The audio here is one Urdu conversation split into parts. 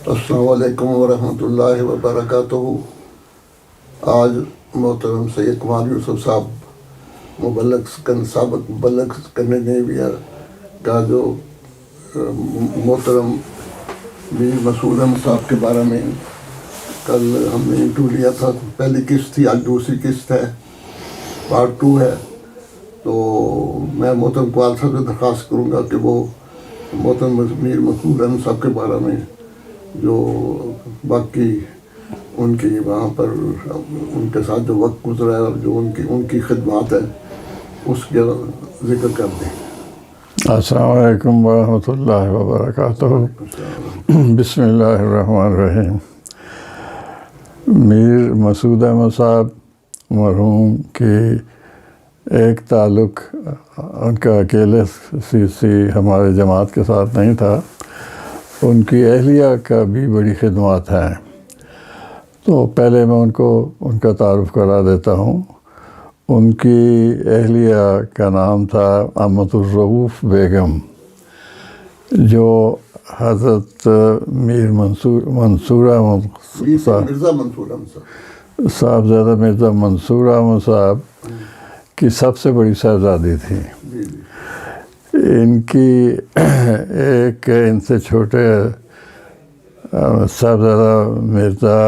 السلام علیکم ورحمۃ اللہ وبرکاتہ۔ آج محترم سید کمال یوسف صاحب سابق مبلغ اسکینڈینیویا کا جو محترم میر مسعود احمد صاحب کے بارے میں کل ہم نے انٹرویو لیا تھا، پہلی قسط تھی، آج دوسری قسط ہے، پارٹ 2 ہے۔ تو میں محترم کمال صاحب سے درخواست کروں گا کہ وہ محترم میر مسعود احمد صاحب کے بارے میں جو باقی ان کی وہاں پر ان کے ساتھ جو وقت گزرا ہے اور جو ان کی خدمات ہے اس کا ذکر کر دیں۔ السلام علیکم ورحمۃ اللہ وبرکاتہ۔ بسم اللہ الرحمن الرحیم۔ میر مسعود احمد صاحب مرحوم کی ایک تعلق ان کا اکیلے سی ہمارے جماعت کے ساتھ نہیں تھا، ان کی اہلیہ کا بھی بڑی خدمات ہیں۔ تو پہلے میں ان کا تعارف کرا دیتا ہوں۔ ان کی اہلیہ کا نام تھا امت الرؤوف بیگم، جو حضرت میر منصور احمد صاحبزادہ مرزا منصور احمد صاحب کی سب سے بڑی صاحبزادی تھی۔ ان کی ایک ان سے چھوٹے صاحبزادہ مرزا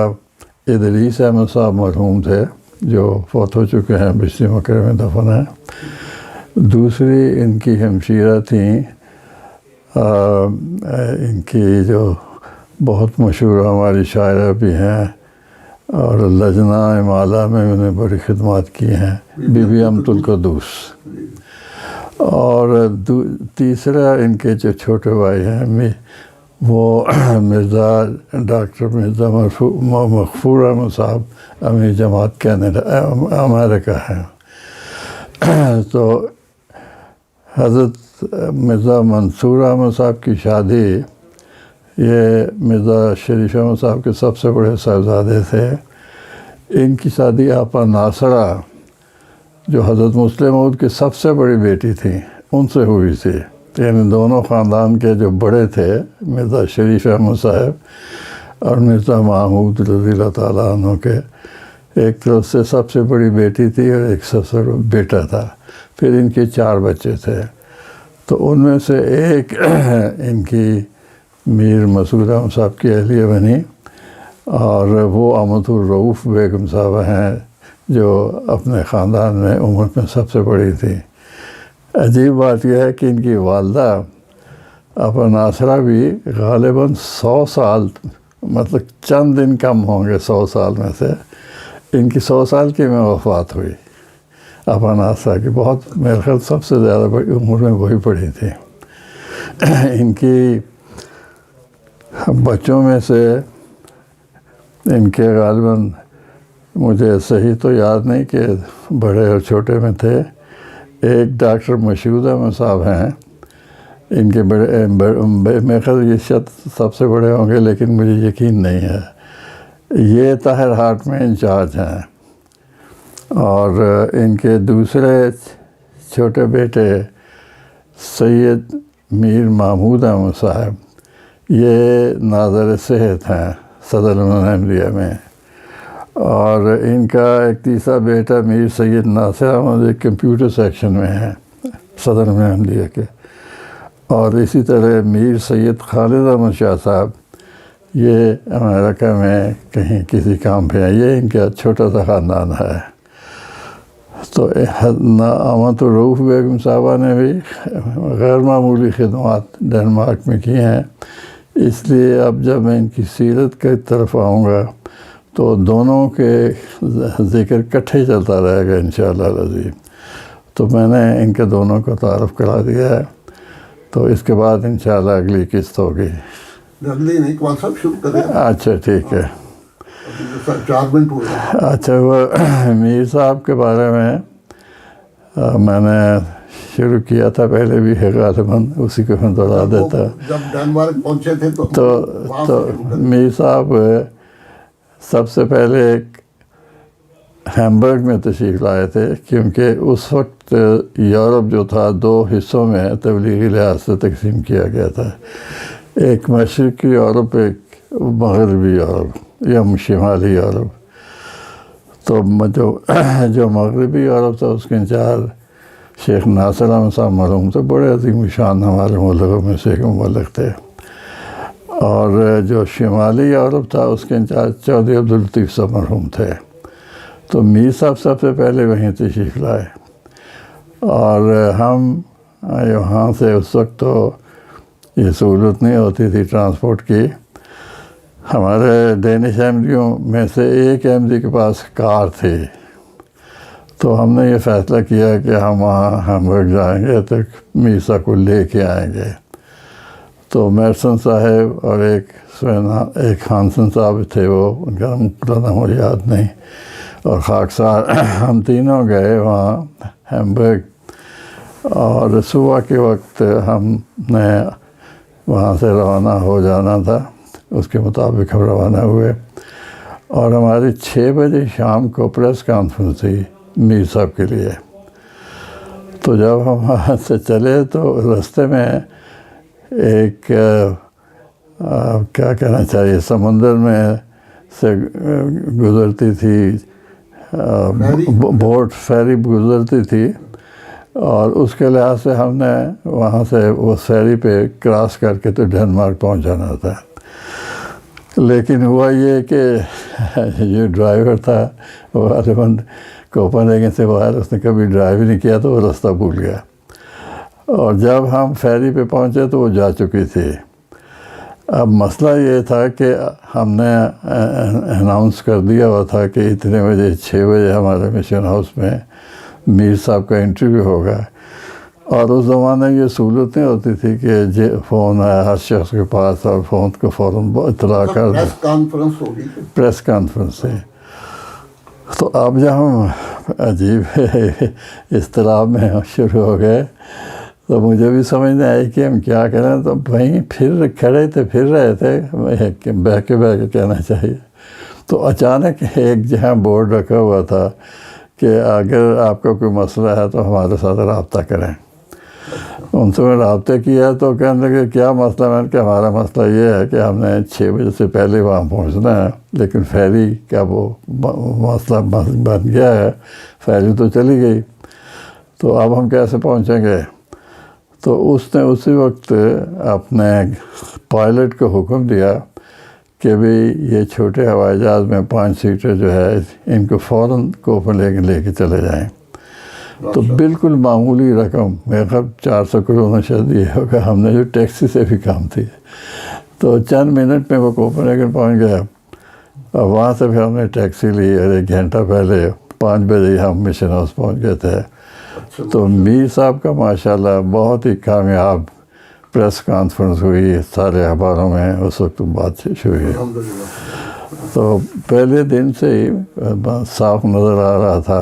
ادریس احمد صاحب مرحوم تھے، جو فوت ہو چکے ہیں، بشری مکرم میں دفن ہیں۔ دوسری ان کی ہمشیرہ تھیں، ان کی جو بہت مشہور ہماری شاعرہ بھی ہیں اور لجنہ امالہ میں انہیں بڑی خدمات کی ہیں، بی بی امت القدوس۔ اور تیسرا ان کے جو چھوٹے بھائی ہیں وہ ڈاکٹر مرزا مغفور احمد صاحب امیر جماعت کینیڈا امریکہ ہیں۔ تو حضرت مرزا منصور احمد صاحب کی شادی، یہ مرزا شریف احمد صاحب کے سب سے بڑے صاحبزادے تھے، ان کی شادی آپا ناصرہ جو حضرت مسلم موعود کی سب سے بڑی بیٹی تھیں ان سے ہوئی تھی۔ یعنی دونوں خاندان کے جو بڑے تھے، مرزا شریف احمد صاحب اور مرزا محمود رضی اللہ تعالیٰ عنہ کے، ایک طرف سے سب سے بڑی بیٹی تھی اور ایک سب سے بڑا بیٹا تھا۔ پھر ان کے 4 بچے تھے، تو ان میں سے ایک ان کی میر مسعود احمد صاحب کی اہلیہ بنی، اور وہ امت الرؤوف بیگم صاحبہ ہیں، جو اپنے خاندان میں عمر میں سب سے بڑی تھی۔ عجیب بات یہ ہے کہ ان کی والدہ آپا ناصرہ بھی غالباً 100 سال، مطلب چند دن کم ہوں گے 100 سال میں سے، ان کی 100 سال کی میں وفات ہوئی۔ آپا ناصرہ کی بہت، میرے خیال سب سے زیادہ بڑی عمر میں وہی پڑی تھی۔ ان کی بچوں میں سے ان کے غالباً مجھے صحیح تو یاد نہیں کہ بڑے اور چھوٹے میں تھے، ایک ڈاکٹر مشہود احمد صاحب ہیں، ان کے میرے خیال یہ شاید سب سے بڑے ہوں گے، لیکن مجھے یقین نہیں ہے۔ یہ طاہر ہاٹ میں انچارج ہیں۔ اور ان کے دوسرے چھوٹے بیٹے سید میر محمود احمد صاحب، یہ ناظر صحت ہیں صدر العملیہ میں۔ اور ان کا ایک تیسرا بیٹا میر سید ناصر احمد ایک کمپیوٹر سیکشن میں ہیں صدر العملیہ کے۔ اور اسی طرح میر سید خالد احمد شاہ صاحب، یہ امریکہ میں کہیں کسی کام پہ ہیں۔ یہ ان کا چھوٹا سا خاندان ہے۔ تو امت الرؤوف بیگم صاحبہ نے بھی غیر معمولی خدمات ڈنمارک میں کی ہیں، اس لیے اب جب میں ان کی سیرت کی طرف آؤں گا تو دونوں کے ذکر اکٹھے چلتا رہے گا انشاءاللہ العظیم۔ تو میں نے ان کے دونوں کو تعارف کرا دیا ہے، تو اس کے بعد انشاءاللہ اگلی قسط ہوگی۔ اگلی نہیں، کمال صاحب شروع کریں۔ اچھا ٹھیک ہے۔ 4 منٹ ہو گئے۔ اچھا، وہ میر صاحب کے بارے میں نے شروع کیا تھا پہلے بھی ہے، غالباً اسی کو میں دوہرا دیتا۔ جب ڈنمارک پہنچے تھے تو میر صاحب سب سے پہلے ایک ہیمبرگ میں تشریف لائے تھے، کیونکہ اس وقت یورپ جو تھا 2 حصوں میں تبلیغی لحاظ سے تقسیم کیا گیا تھا۔ ایک مشرقی یورپ، ایک مغربی یورپ یا شمالی یورپ. تو جو مغربی یورپ تھا اس کے انچارج شیخ ناصر احمد صاحب مرحوم تھے، بڑے عظیم شان ہمارے ملکوں میں سے ایک ملک تھے. اور جو شمالی یورپ تھا اس کے انچارج چودھری عبداللطیف صاحب مرحوم تھے. تو میر صاحب سب سے پہلے وہیں تشریف لائے. اور ہم یہاں سے اس وقت تو یہ سہولت نہیں ہوتی تھی ٹرانسپورٹ کی. ہمارے ڈینش احمدیوں میں سے ایک احمدی کے پاس کار تھی. تو ہم نے یہ فیصلہ کیا کہ ہم وہاں ہمبرگ جائیں گے تو میر صاحب کو لے کے آئیں گے. تو میرسن صاحب اور ایک ہانسن صاحب تھے، وہ ان کا نام مجھے یاد نہیں، اور خاکسار، ہم تینوں گئے وہاں ہیمبرگ. اور صبح کے وقت ہم نے وہاں سے روانہ ہو جانا تھا، اس کے مطابق ہم روانہ ہوئے. اور ہماری 6 بجے شام کو پریس کانفرنس تھی میر صاحب کے لیے. تو جب ہم وہاں سے چلے تو راستے میں ایک کیا کہنا چاہیے، سمندر میں سے گزرتی تھی بوٹ، فیری گزرتی تھی، اور اس کے لحاظ سے ہم نے وہاں سے اس فیری پہ کراس کر کے تو ڈنمارک پہنچ جانا تھا. لیکن ہوا یہ کہ جو ڈرائیور تھا وہ غالباً کوپن ہیگن سے باہر، اس نے کبھی ڈرائیو نہیں کیا تو وہ راستہ بھول گیا. اور جب ہم فیری پہ پہنچے تو وہ جا چکی تھی. اب مسئلہ یہ تھا کہ ہم نے اناؤنس کر دیا ہوا تھا کہ اتنے بجے 6 بجے ہمارے مشن ہاؤس میں میر صاحب کا انٹرویو ہوگا. اور اس زمانے یہ سہولت نہیں ہوتی تھی کہ فون ہے ہر شخص کے پاس اور فون کو فوراً اطلاع کر دیں. پریس کانفرنس ہوگی، پریس کانفرنس سے. تو اب جب ہم عجیب اضطراب میں شروع ہو گئے تو مجھے بھی سمجھ نہیں آئی کہ ہم کیا کریں. تو وہیں کھڑے تھے، پھر رہے تھے، بہ کے کہنا چاہیے. تو اچانک ایک جہاں بورڈ رکھا ہوا تھا کہ اگر آپ کا کوئی مسئلہ ہے تو ہمارے ساتھ رابطہ کریں. ان سے میں رابطہ کیا تو کہنے لگے کیا مسئلہ؟ میں نے کہا ہمارا مسئلہ یہ ہے کہ ہم نے 6 بجے سے پہلے وہاں پہنچنا ہے، لیکن فیری کا وہ مسئلہ بن گیا ہے، فیری تو چلی گئی، تو اب ہم کیسے پہنچیں گے؟ تو اس نے اسی وقت اپنے پائلٹ کو حکم دیا کہ بھئی یہ چھوٹے ہوائی جہاز میں 5 سیٹر جو ہے ان کو فوراً کوپن ہیگن لے کے چلے جائیں. تو بالکل معمولی رقم، میرے خیال 400 کروڑ شاید یہ ہوگا، ہم نے جو ٹیکسی سے بھی کام تھی. تو چند منٹ میں وہ کوپن ہیگن پہنچ گیا. اور وہاں سے پھر ہم نے ٹیکسی لی، اور 1 گھنٹہ پہلے 5 بجے ہم مشن ہاؤس پہنچ گئے تھے. تو میر صاحب کا ماشاءاللہ بہت ہی کامیاب پریس کانفرنس ہوئی، سارے اخباروں میں اس وقت بات ہوئی. تو پہلے دن سے ہی صاف نظر آ رہا تھا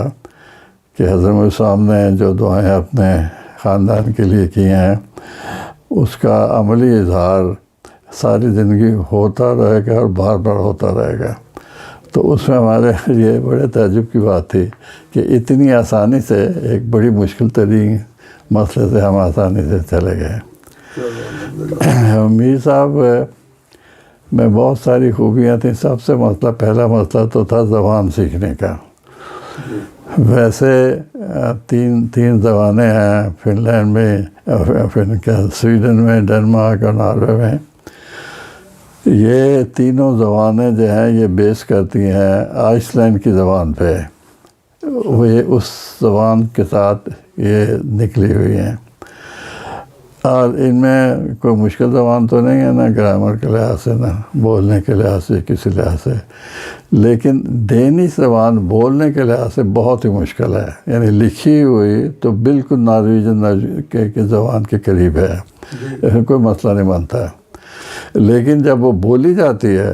کہ حضرت صاحب نے جو دعائیں اپنے خاندان کے لیے کی ہیں اس کا عملی اظہار ساری زندگی ہوتا رہے گا اور بار بار ہوتا رہے گا. تو اس میں ہمارے لیے بڑے تعجب کی بات تھی کہ اتنی آسانی سے ایک بڑی مشکل ترین مسئلے سے ہم آسانی سے چلے گئے. میر صاحب میں بہت ساری خوبیاں تھیں. سب سے پہلا مسئلہ تو تھا زبان سیکھنے کا. ویسے تین زبانیں ہیں فن لینڈ میں، سویڈن میں، ڈنمارک اور ناروے میں. یہ تینوں زبانیں جو ہیں یہ بیس کرتی ہیں آئس لینڈ کی زبان پہ. وہ اس زبان کے ساتھ یہ نکلی ہوئی ہیں. اور ان میں کوئی مشکل زبان تو نہیں ہے، نہ گرامر کے لحاظ سے، نہ بولنے کے لحاظ سے، کسی لحاظ سے. لیکن دینش زبان بولنے کے لحاظ سے بہت ہی مشکل ہے. یعنی لکھی ہوئی تو بالکل نارویجن کے زبان کے قریب ہے، ایسا کوئی مسئلہ نہیں بنتا. لیکن جب وہ بولی جاتی ہے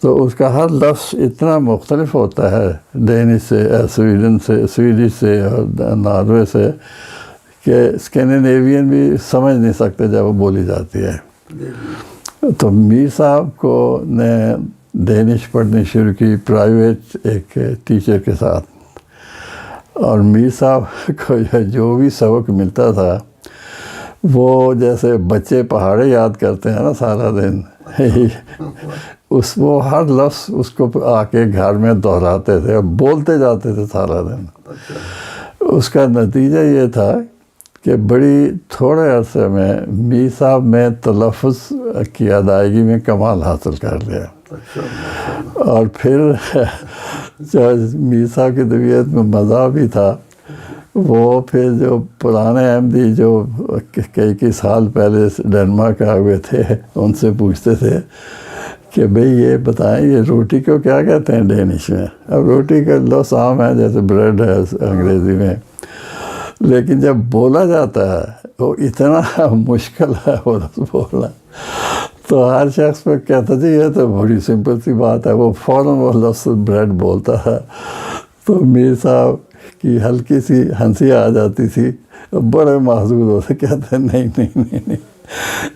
تو اس کا ہر لفظ اتنا مختلف ہوتا ہے دینش سے، سویڈن سے، سویڈش سے اور ناروے سے، کہ اسکینڈینیوین بھی سمجھ نہیں سکتے جب وہ بولی جاتی ہے. تو میر صاحب کو نے دینش پڑھنی شروع کی پرائیویٹ ایک ٹیچر کے ساتھ. اور میر صاحب کو جو بھی سبق ملتا تھا وہ جیسے بچے پہاڑے یاد کرتے ہیں نا سارا دن، اس وہ ہر لفظ اس کو آ کے گھر میں دہراتے تھے اور بولتے جاتے تھے سارا دن. اس کا نتیجہ یہ تھا کہ بڑی تھوڑے عرصے میں میر صاحب نے تلفظ کی ادائیگی میں کمال حاصل کر لیا. اور پھر جو میر صاحب کی طبیعت میں مزہ بھی تھا، وہ پھر جو پرانے احمدی جو کئی سال پہلے ڈنمارک آئے ہوئے تھے ان سے پوچھتے تھے کہ بھئی یہ بتائیں یہ روٹی کو کیا کہتے ہیں ڈینش میں. اب روٹی کا لفظ عام ہے جیسے بریڈ ہے انگریزی میں، لیکن جب بولا جاتا ہے وہ اتنا مشکل ہے وہ لفظ بولنا، تو ہر شخص پہ کہتا جی یہ تو بڑی سمپل سی بات ہے، وہ فوراً وہ لفظ بریڈ بولتا ہے. تو میر صاحب کی ہلکی سی ہنسی آ جاتی تھی، بڑے محظوظ ہوتے، کہتے ہیں نہیں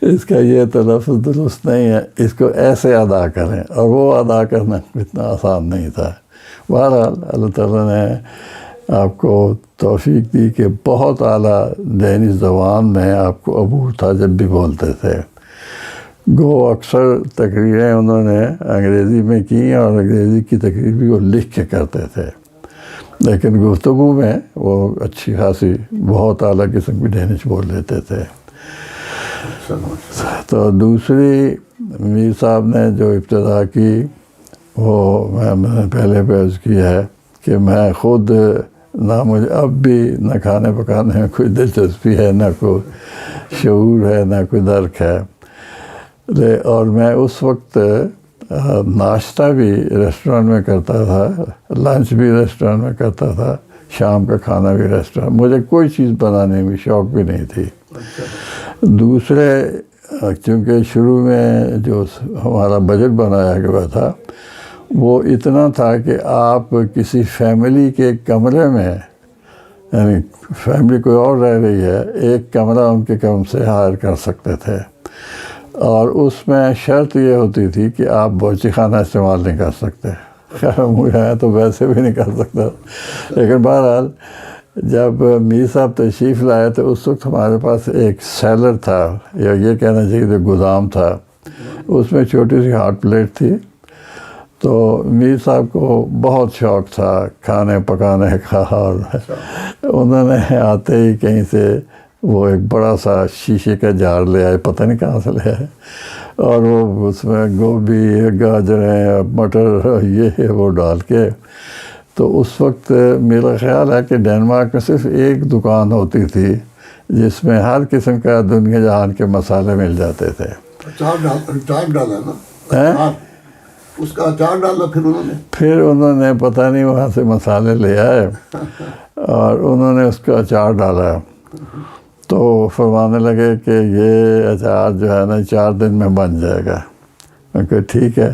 اس کا یہ تلفظ درست نہیں ہے، اس کو ایسے ادا کریں. اور وہ ادا کرنا اتنا آسان نہیں تھا. بہرحال اللہ تعالیٰ نے آپ کو توفیق دی کہ بہت اعلیٰ دینی زبان میں آپ کو عبور تھا جب بھی بولتے تھے. گو اکثر تقریریں انہوں نے انگریزی میں کی اور انگریزی کی تقریر بھی وہ لکھ کے کرتے تھے، لیکن گفتگو میں وہ اچھی خاصی بہت اعلیٰ قسم کی ڈینش بول لیتے تھے. تو دوسری میر صاحب نے جو ابتدا کی وہ میں نے پہلے پیش کی ہے کہ میں خود نہ مجھے اب بھی نہ کھانے پکانے میں کوئی دلچسپی ہے، نہ کوئی شعور ہے، نہ کوئی درک ہے. اور میں اس وقت ناشتہ بھی ریسٹورنٹ میں کرتا تھا، لنچ بھی ریسٹورنٹ میں کرتا تھا، شام کا کھانا بھی ریسٹورنٹ. مجھے کوئی چیز بنانے میں شوق بھی نہیں تھی. دوسرے چونکہ شروع میں جو ہمارا بجٹ بنایا گیا تھا وہ اتنا تھا کہ آپ کسی فیملی کے کمرے میں، یعنی فیملی کوئی اور رہ رہی ہے، ایک کمرہ ان کے کم سے ہائر کر سکتے تھے، اور اس میں شرط یہ ہوتی تھی کہ آپ باورچی خانہ استعمال نہیں کر سکتے. خیر مجھے تو ویسے بھی نہیں کر سکتا، لیکن بہرحال جب میر صاحب تشریف لائے تو اس وقت ہمارے پاس ایک سیلر تھا، یا یہ کہنا چاہیے کہ گودام تھا. اس میں چھوٹی سی ہاٹ پلیٹ تھی. تو میر صاحب کو بہت شوق تھا کھانے پکانے کا، اور انہوں نے آتے ہی کہیں سے وہ ایک بڑا سا شیشے کا جار لے آئے، پتہ نہیں کہاں سے لے آئے، اور وہ اس میں گوبھی، گاجریں، مٹر یہ وہ ڈال کے. تو اس وقت میرا خیال ہے کہ ڈنمارک میں صرف ایک دکان ہوتی تھی جس میں ہر قسم کا دنیا جہان کے مسالے مل جاتے تھے. اچار ڈالا نا، اس کا اچار ڈالا پھر انہوں نے پتہ نہیں وہاں سے مسالے لے آئے اور انہوں نے اس کا اچار ڈالا. تو فرمانے لگے کہ یہ اچار جو ہے نا 4 دن میں بن جائے گا. میں کہا ٹھیک ہے.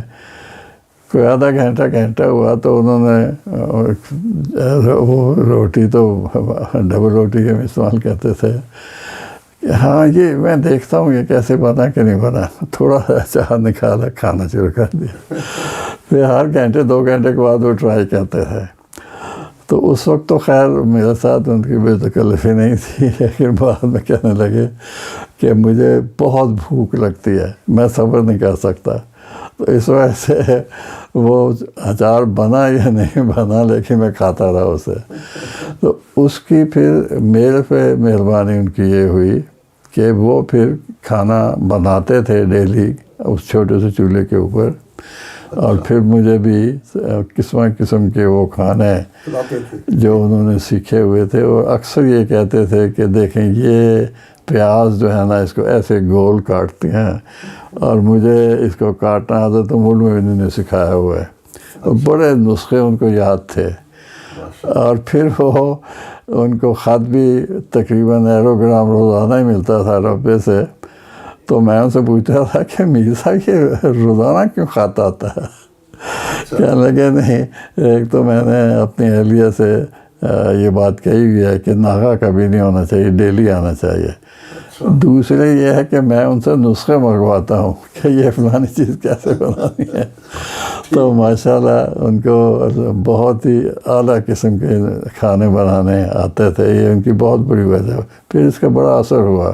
کوئی آدھا گھنٹہ ہوا تو انہوں نے وہ روٹی تو ڈبل روٹی کے استعمال کرتے تھے، ہاں یہ میں دیکھتا ہوں یہ کیسے بنا کہ نہیں بنا. تھوڑا سا اچار نکالا، کھانا شروع کر دیا. پھر ہر گھنٹے 2 گھنٹے کے بعد وہ ٹرائی کرتے تھے. تو اس وقت تو خیر میرے ساتھ ان کی بے تکلفی نہیں تھی، لیکن بعد میں کہنے لگے کہ مجھے بہت بھوک لگتی ہے، میں صبر نہیں کر سکتا. تو اس وجہ سے وہ اچار بنا یا نہیں بنا لیکن میں کھاتا رہا اسے. تو اس کی پھر میرے پہ مہربانی ان کی یہ ہوئی کہ وہ پھر کھانا بناتے تھے ڈیلی اس چھوٹے سے چولہے کے اوپر، اور پھر مجھے بھی قسم کے وہ کھانے جو انہوں نے سیکھے ہوئے تھے. اور اکثر یہ کہتے تھے کہ دیکھیں یہ پیاز جو ہے نا اس کو ایسے گول کاٹتے ہیں، اور مجھے اس کو کاٹنا حضرت مول میں انہوں نے سکھایا ہوا ہے. اور بڑے نسخے ان کو یاد تھے. اور پھر وہ ان کو خط بھی تقریباً ایروگرام روزانہ ہی ملتا تھا ربے سے. تو میں ان سے پوچھتا تھا کہ میر صاحب یہ روزانہ کیوں خط آتا ہے؟ کہنے لگے نہیں، ایک تو میں نے اپنی اہلیہ سے یہ بات کہی ہوئی ہے کہ ناغہ کبھی نہیں ہونا چاہیے، ڈیلی آنا چاہیے. دوسرے یہ ہے کہ میں ان سے نسخے منگواتا ہوں کہ یہ فلانی چیز کیسے بنانی ہے. تو ماشاءاللہ ان کو بہت ہی اعلیٰ قسم کے کھانے بنانے آتے تھے. یہ ان کی بہت بڑی وجہ. پھر اس کا بڑا اثر ہوا.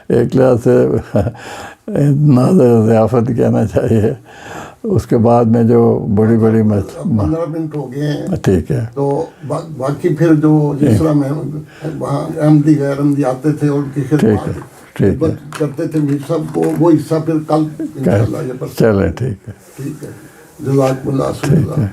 ایک لحاظ سے ناظر ضیافت کہنا چاہیے. اس کے بعد میں جو بڑی 15 منٹ ہو گئے ہیں. ٹھیک ہے. تو باقی پھر جو جس طرح میں وہاں احمدی غیر احمدی آتے تھے اور ان کی خدمت کرتے تھے میر صاحب کو، وہ حصہ پھر کل انشاءاللہ یہ پر چلیں ٹھیک ہے. ٹھیک ہے. جزاک اللہ.